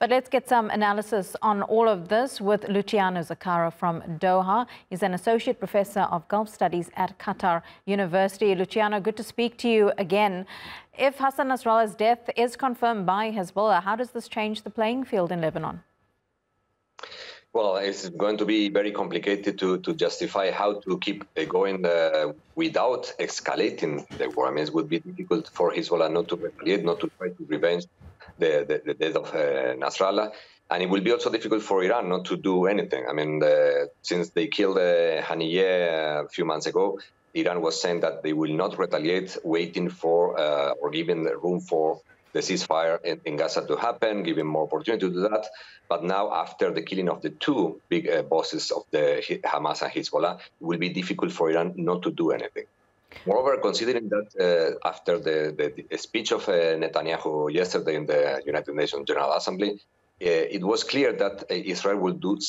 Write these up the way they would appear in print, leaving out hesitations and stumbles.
But let's get some analysis on all of this with Luciano Zaccara from Doha. He's an associate professor of Gulf Studies at Qatar University. Luciano, good to speak to you again. If Hassan Nasrallah's death is confirmed by Hezbollah, how does this change the playing field in Lebanon? Well, it's going to be very complicated to justify how to keep going without escalating the war. I mean, it would be difficult for Hezbollah not to retaliate, not to try to revenge the death of Nasrallah. And it will be also difficult for Iran not to do anything. I mean, since they killed Haniyeh a few months ago, Iran was saying that they will not retaliate, waiting for or giving room for the ceasefire in Gaza to happen, giving more opportunity to do that. But now, after the killing of the two big bosses of the Hamas and Hezbollah, it will be difficult for Iran not to do anything. Moreover, considering that after the speech of Netanyahu yesterday in the United Nations General Assembly, it was clear that Israel will do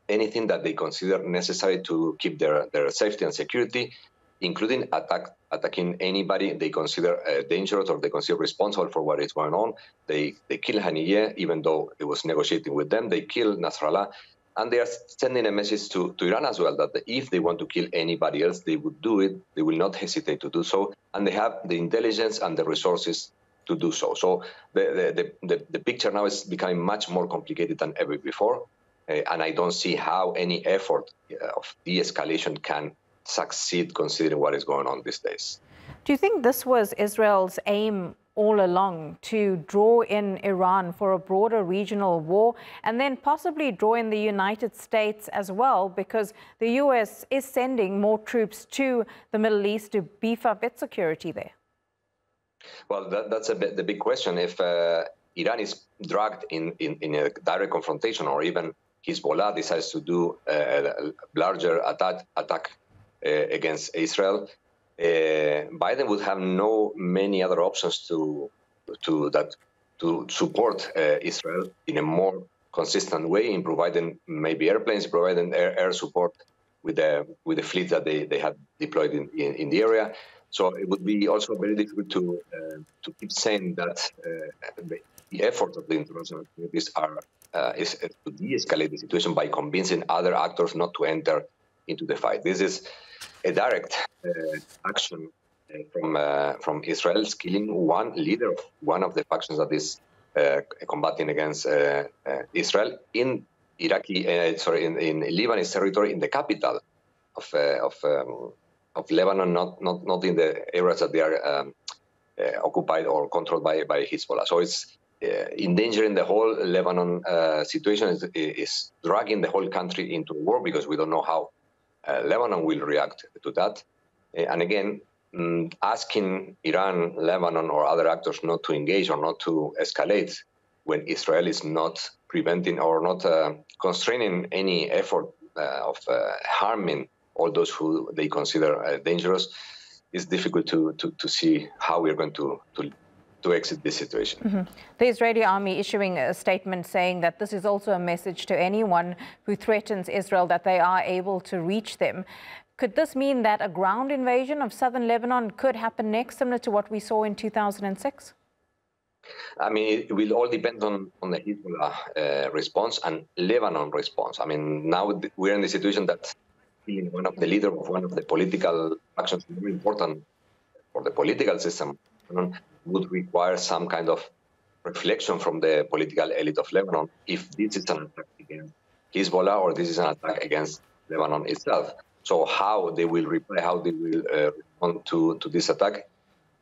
anything that they consider necessary to keep their safety and security, including attacking anybody they consider dangerous or they consider responsible for what is going on. They killed Haniyeh, even though it was negotiating with them. They killed Nasrallah. And they are sending a message to Iran as well, that if they want to kill anybody else, they would do it. They will not hesitate to do so. And they have the intelligence and the resources to do so. So the picture now is becoming much more complicated than ever before. And I don't see how any effort of de-escalation can succeed considering what is going on these days. Do you think this was Israel's aim all along, to draw in Iran for a broader regional war and then possibly draw in the United States as well, because the US is sending more troops to the Middle East to beef up its security there? Well, that's the big question. If Iran is dragged in a direct confrontation, or even Hezbollah decides to do a larger attack against Israel, Biden would have many other options to support Israel in a more consistent way, in providing maybe airplanes, providing air support with the fleet that they have deployed in the area. So it would be also very difficult to keep saying that the efforts of the international communities is to de-escalate the situation by convincing other actors not to enter into the fight. This is a direct action from Israel's killing one leader of one of the factions that is combating against Israel in in Lebanese territory, in the capital of Lebanon, not in the areas that they are occupied or controlled by Hezbollah. So it's endangering the whole Lebanon situation, is dragging the whole country into war, because we don't know how Lebanon will react to that. And again, asking Iran, Lebanon, or other actors not to engage or not to escalate when Israel is not preventing or not constraining any effort of harming all those who they consider dangerous, is difficult to see how we're going to exit this situation. Mm-hmm. The Israeli army issuing a statement saying that this is also a message to anyone who threatens Israel that they are able to reach them. Could this mean that a ground invasion of southern Lebanon could happen next, similar to what we saw in 2006? I mean, it will all depend on the Hezbollah response and Lebanon response. I mean, now we're in the situation that one of the leaders of one of the political factions, very important for the political system, would require some kind of reflection from the political elite of Lebanon if this is an attack against Hezbollah or this is an attack against Lebanon itself. So how they will reply, how they will respond to this attack,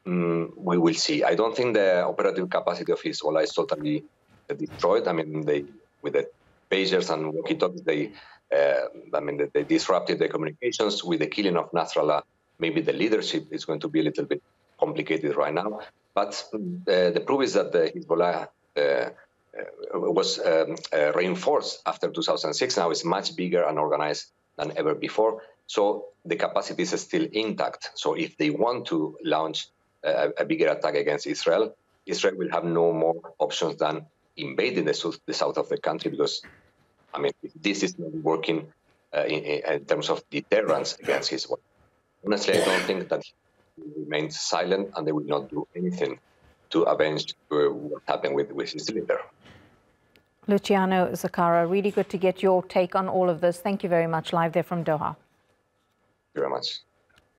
we will see. I don't think the operative capacity of Hezbollah is totally destroyed. I mean, with the pagers and walkie-talkies, they disrupted the communications. With the killing of Nasrallah, maybe the leadership is going to be a little bit complicated right now. But the proof is that the Hezbollah was reinforced after 2006. Now it's much bigger and organized than ever before. So the capacity is still intact. So if they want to launch a bigger attack against Israel, Israel will have no more options than invading the south of the country, because, I mean, this is not working in terms of deterrence against Hezbollah. Honestly, I don't think that he will remain silent and they will not do anything to avenge what happened with his leader. Luciano Zaccara, really good to get your take on all of this. Thank you very much, live there from Doha. Thank you very much.